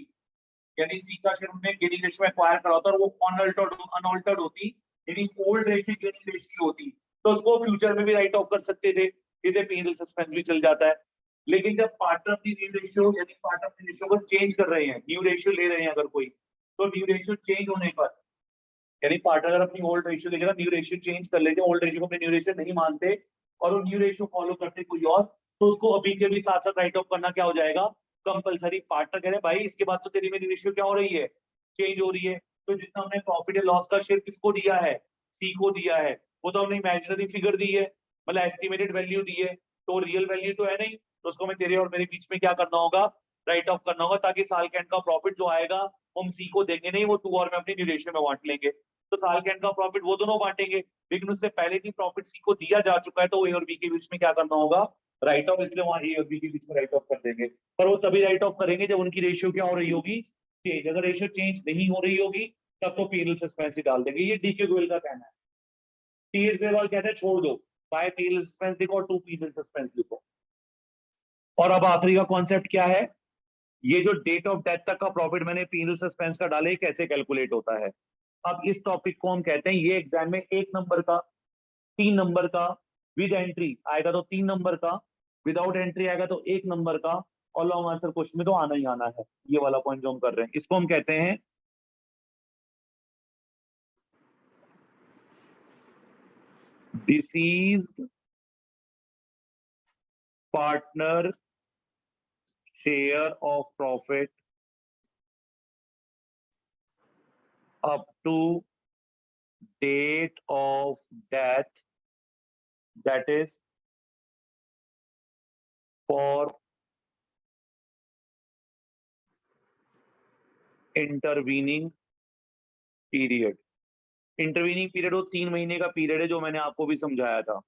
यानी सी का शेयर हमने गेटिंग रेशियो में एक्वायर करा होता और वो अनअल्टर्ड होती, यानी ओल्ड रेशियो गेटिंग रेशियो होती, तो उसको फ्यूचर में भी राइट ऑफ कर सकते थे, इसे पीएनएल सस्पेंस भी चल जाता है। लेकिन जब पार्टनर की रेशियो यानी पार्टनर की रेशियो को चेंज कर रहे हैं, न्यू रेशियो ले रहे हैं अगर कोई, तो न्यू रेशियो चेंज होने पर, यानी पार्टनर अगर अपनी ओल्ड रेशियो लेकर न्यू रेशियो चेंज कर लेते हैं, ओल्ड रेशियो को अपने न्यू रेशियो नहीं मानते और वो न्यू रेशियो फॉलो करते कोई और, तो उसको अभी के भी साथ साथ राइट ऑफ करना क्या हो जाएगा, कंपलसरी। पार्टनर कह रहे भाई इसके बाद तो तेरी मेरी रेशियो क्या हो रही है, चेंज हो रही है, तो जितना हमने प्रॉफिट या लॉस का शेयर किसको दिया है, सी को दिया है, वो तो हमने इमेजिनरी फिगर दी है, मतलब एस्टिमेटेड वैल्यू दी है, तो रियल वैल्यू तो है नहीं, तो उसको मैं तेरे और मेरे बीच में क्या करना होगा, राइट ऑफ करना होगा, ताकि साल के एंड का प्रॉफिट जो आएगा हम सी को देंगे नहीं, वो तू और मैं अपनी न्यू रेशियो में बांट लेंगे। तो साल के एंड का प्रॉफिट वो दोनों बांटेंगे, लेकिन उससे पहले भी प्रॉफिट सी को दिया जा चुका है, तो ए और बी के बीच में क्या करना होगा, राइट ऑफ, इसलिए वहां ए और बी के बीच में राइट ऑफ कर देंगे। पर वो तभी राइट ऑफ करेंगे जब उनकी रेशियो क्या हो रही होगी, चेंज। अगर रेशियो चेंज नहीं हो रही होगी तब तो पीएनएल सस्पेंस ही डाल देंगे, ये डीके गोयल का कहना है। टीएस ग्रेवाल कहते हैं छोड़ दो, बाय पीएनएल सस्पेंस लिखो और टू पीएनएल सस्पेंस लिखो। और अब आखिरी का कॉन्सेप्ट क्या है, ये जो डेट ऑफ डेथ तक का प्रॉफिट मैंने पीएनएल सस्पेंस का डाले, कैसे कैलकुलेट होता है। अब इस टॉपिक को हम कहते हैं, ये एग्जाम में 1 नंबर का, 3 नंबर का, विद एंट्री आएगा तो 3 नंबर का, विदाउट एंट्री आएगा तो 1 नंबर का, और लॉन्ग आंसर क्वेश्चन में तो आना ही आना है। ये वाला पॉइंट जो हम कर रहे हैं इसको हम कहते हैं deceased partner share of profit up to date of death, that is for intervening period। Intervening period वो 3 महीने का पीरियड है जो मैंने आपको भी समझाया था।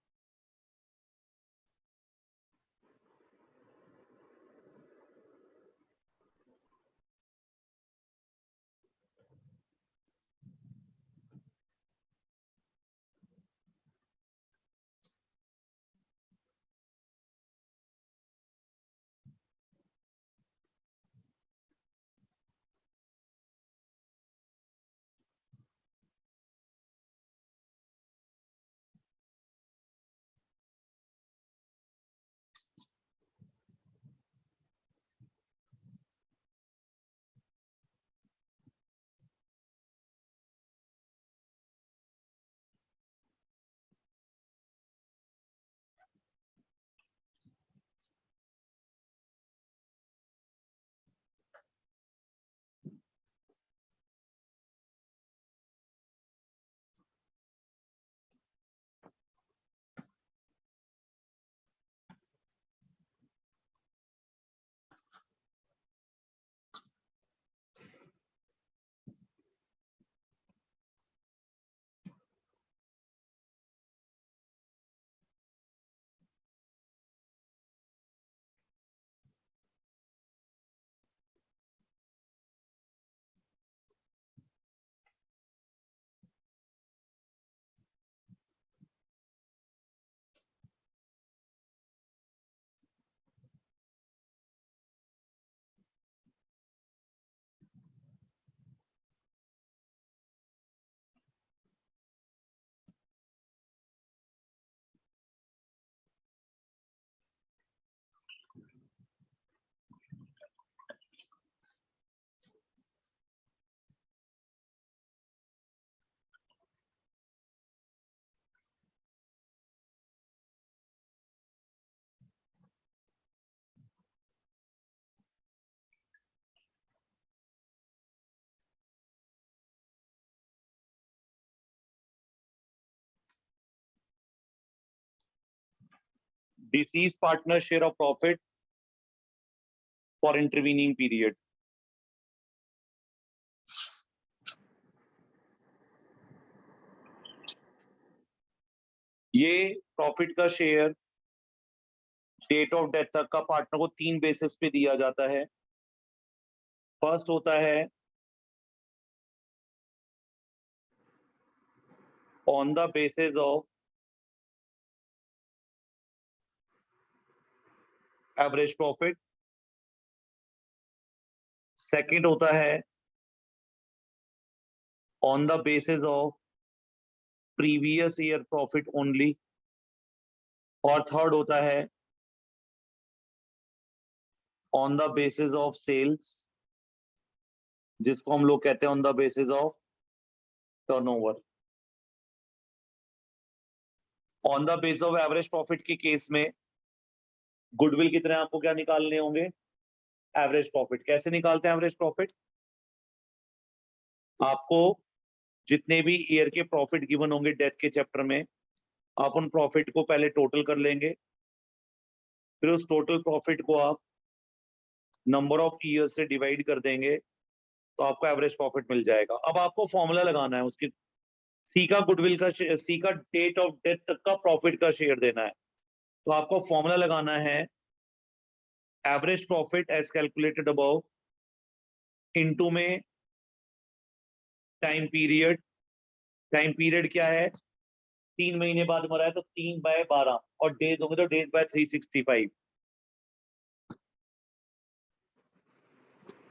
Disease partner share of profit for intervening period. ये प्रॉफिट का शेयर डेट ऑफ डेथ तक का पार्टनर को 3 बेसिस पे दिया जाता है। फर्स्ट होता है on the basis of average profit. Second होता है on the basis of previous year profit only. और थर्ड होता है on the basis of sales, जिसको हम लोग कहते हैं on the basis of turnover. On the basis of average profit के केस में गुडविल की तरह आपको क्या निकालने होंगे, एवरेज प्रॉफिट। कैसे निकालते हैं एवरेज प्रॉफिट? आपको जितने भी ईयर के प्रॉफिट गिवन होंगे डेथ के चैप्टर में, आप उन प्रॉफिट को पहले टोटल कर लेंगे, फिर उस टोटल प्रॉफिट को आप नंबर ऑफ ईयर से डिवाइड कर देंगे, तो आपको एवरेज प्रॉफिट मिल जाएगा। अब आपको फॉर्मूला लगाना है उसकी, सी का गुडविल का, सी का डेट ऑफ डेथ तक का प्रॉफिट का शेयर देना है। तो आपको फॉर्मूला लगाना है average profit as calculated above into में टाइम पीरियड। टाइम पीरियड क्या है? 3 महीने बाद मरा है तो 3/12, और डेज होंगे तो डेज बाय 365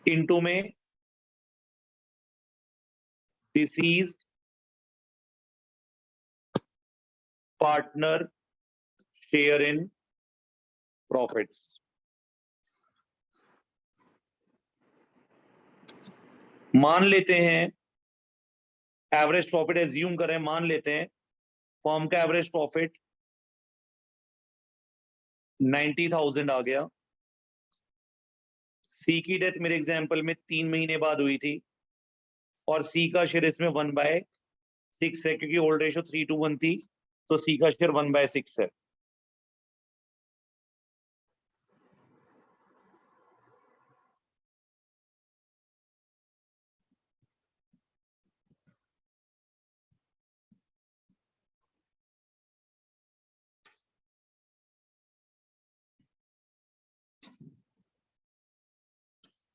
इनटू में डिसीज्ड पार्टनर शेयर इन प्रॉफिट्स। मान लेते हैं एवरेज प्रॉफिट, एज्यूम करें, मान लेते हैं फर्म का एवरेज प्रॉफिट 90,000 आ गया। सी की डेथ मेरे एग्जांपल में 3 महीने बाद हुई थी, और सी का शेयर इसमें 1/6 है, क्योंकि ओल्ड रेशो 3:1 थी, तो सी का शेयर 1/6 है।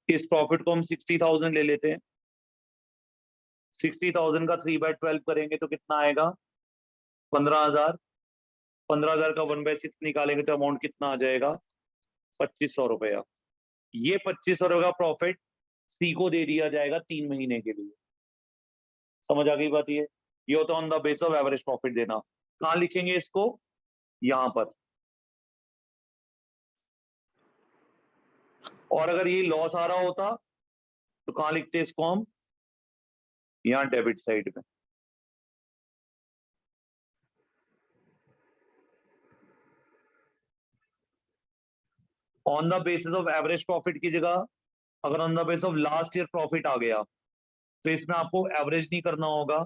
इस प्रॉफिट को हम 60,000 ले लेते हैं। 60,000 का 3/12 करेंगे तो कितना आएगा? 15,000। 15,000 का 1/6 निकालेंगे तो अमाउंट कितना आ जाएगा? 2,500 रुपया। ये 2,500 रुपये का प्रॉफिट सी को दे दिया जाएगा 3 महीने के लिए। समझ आ गई बात? ये होता है on the base of average profit देना। कहाँ लिखेंगे इसको? यहां पर। और अगर ये लॉस आ रहा होता तो कहाँ लिखते इसको हम? यहां डेबिट साइड में। On the basis of average profit की जगह अगर on the base of last year profit आ गया, तो इसमें आपको एवरेज नहीं करना होगा,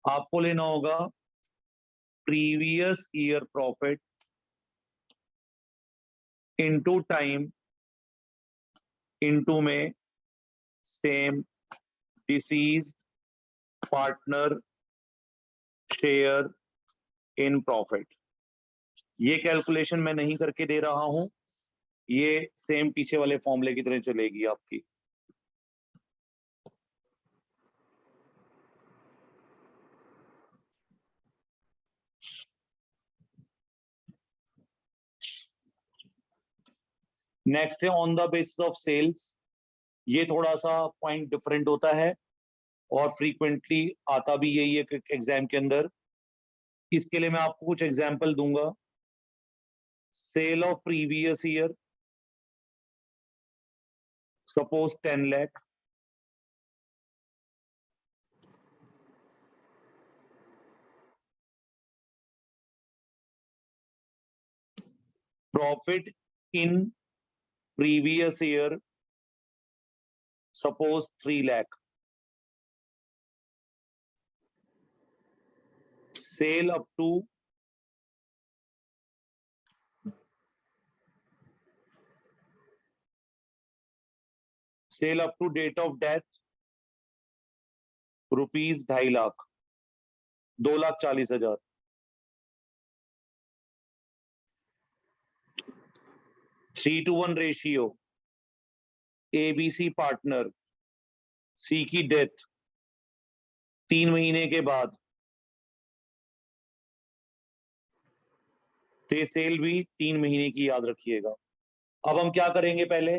आपको लेना होगा previous year profit into time into में same deceased partner share in profit. ये कैलकुलेशन मैं नहीं करके दे रहा हूं, ये सेम पीछे वाले फॉर्मूले की तरह चलेगी आपकी। नेक्स्ट है on the basis of sales. ये थोड़ा सा पॉइंट डिफरेंट होता है और फ्रीक्वेंटली आता भी यही है एग्जाम के अंदर। इसके लिए मैं आपको कुछ एग्जांपल दूंगा। Sale of previous year, suppose 10 lakh. Profit in previous year, suppose 3 lakh. Sale up to date of death ₹2.5 lakh, 2,40,000। 3:1 ratio, ABC partner, C की डेथ 3 महीने के बाद, तो ये सेल भी 3 महीने की याद रखिएगा। अब हम क्या करेंगे, पहले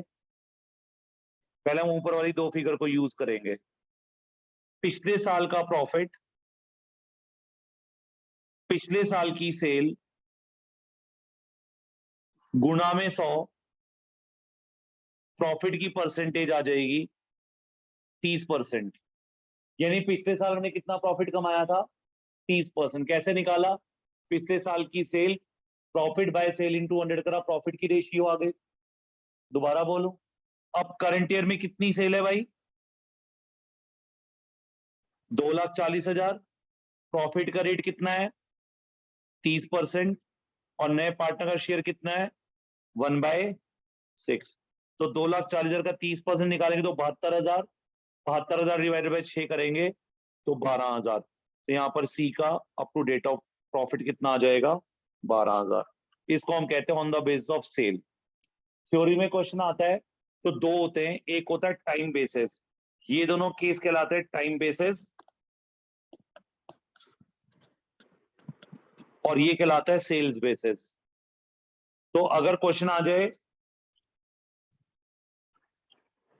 हम ऊपर वाली 2 फिगर को यूज करेंगे। पिछले साल का प्रॉफिट, पिछले साल की सेल गुणा में 100, प्रॉफिट की परसेंटेज आ जाएगी 30%। यानी पिछले साल हमने कितना प्रॉफिट कमाया था, 30%। कैसे निकाला, पिछले साल की sale profit by sale into 100 करा, प्रॉफिट की रेशियो आ गई। दोबारा बोलो, अब करंट ईयर में कितनी सेल है भाई, 2,40,000, प्रॉफिट का रेट कितना है 30%, और नए पार्टनर का शेयर कितना है 1/6। तो 2,40,000 का 30% निकालेंगे तो 72,000, 72,000 डिवाइडेड बाय 6 करेंगे तो 12,000। तो यहाँ पर सी का up to date of profit कितना आ जाएगा, 12,000। इसको हम कहते हैं on the basis of sale. Theory में क्वेश्चन आता है तो दो होते हैं, एक होता है टाइम बेसिस, ये दोनों केस कहलाते हैं टाइम बेसिस, और ये कहलाता है सेल्स बेसिस। तो अगर क्वेश्चन आ जाए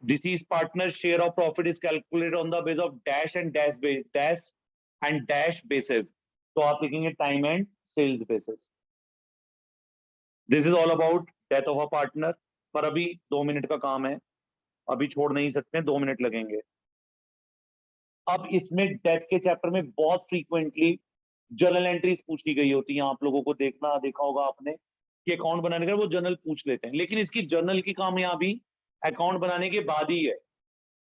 deceased partner's share of profit is calculated on the basis of dash and dash basis, तो आप लिखेंगे time and sales basis. This is all about death of a partner. पर अभी 2 मिनट का काम है, अभी छोड़ नहीं सकते, 2 मिनट लगेंगे। अब इसमें डेथ के चैप्टर में बहुत फ्रीक्वेंटली जर्नल एंट्रीज पूछी गई होती है, आप लोगों को देखा होगा आपने कि अकाउंट बनाने का वो जर्नल पूछ लेते हैं, लेकिन इसकी जर्नल की कामयाबी अकाउंट बनाने के बाद ही है।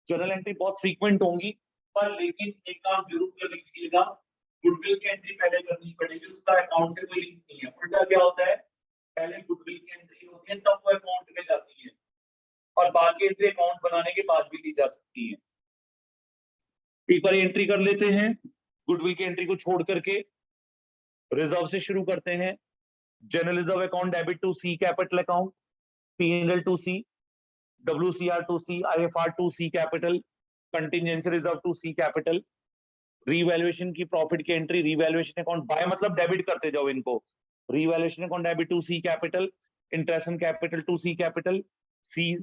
जर्नल एंट्री बहुत फ्रीक्वेंट होंगी, पर लेकिन एक काम जरूर कर लीजिएगा, गुडविल की एंट्री पहले करनी पड़ेगी, उसका अकाउंट से कोई लिंक नहीं है। उल्टा क्या होता है, पहले गुडविल की एंट्री होती है तब वो अकाउंट में जाती है, और बाकी एंट्री अकाउंट बनाने के बाद भी ली जा सकती है। एक बार एंट्री कर लेते हैं, गुडविल की एंट्री को छोड़ करके रिजर्व से शुरू करते हैं। General reserve account debit to C capital account, P&L to C, WCR to C, IFR to C capital, contingency reserve to C capital. Revaluation की प्रॉफिट की एंट्री, रीवैल्यूएशन अकाउंट बाय मतलब डेबिट करते जाओ इनको, revaluation account debit to C capital, interest on capital to C capital, C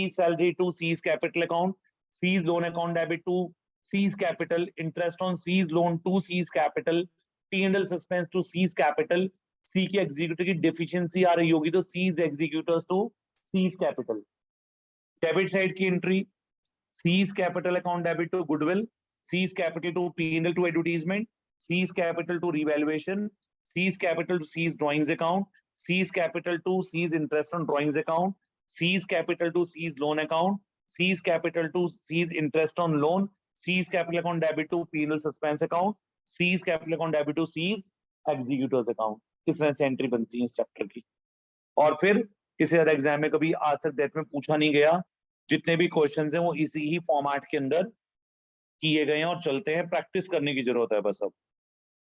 salary to C's capital account, C's loan account debit to C's capital, interest on C's loan to C's capital, P&L suspense to C's capital. C की executive की deficiency आ रही होगी तो C's executors to C's capital. Debit side की entry, C's capital account debit to goodwill, C's capital to P&L to advertisement, C's capital to revaluation, C's capital to C's drawings account, C's capital to C's interest on drawings account, C's capital to C's loan account, C's capital to C's interest on loan, C's capital account debit to P&L suspense account, C's capital account debit to C's executors account. इस तरह से entry बनती है इस chapter की। और फिर किसी other एग्जाम में कभी आज तक डेथ में पूछा नहीं गया, जितने भी क्वेश्चंस हैं वो इसी ही फॉर्मेट के अंदर किए गए हैं और चलते हैं, प्रैक्टिस करने की जरूरत है बस अब।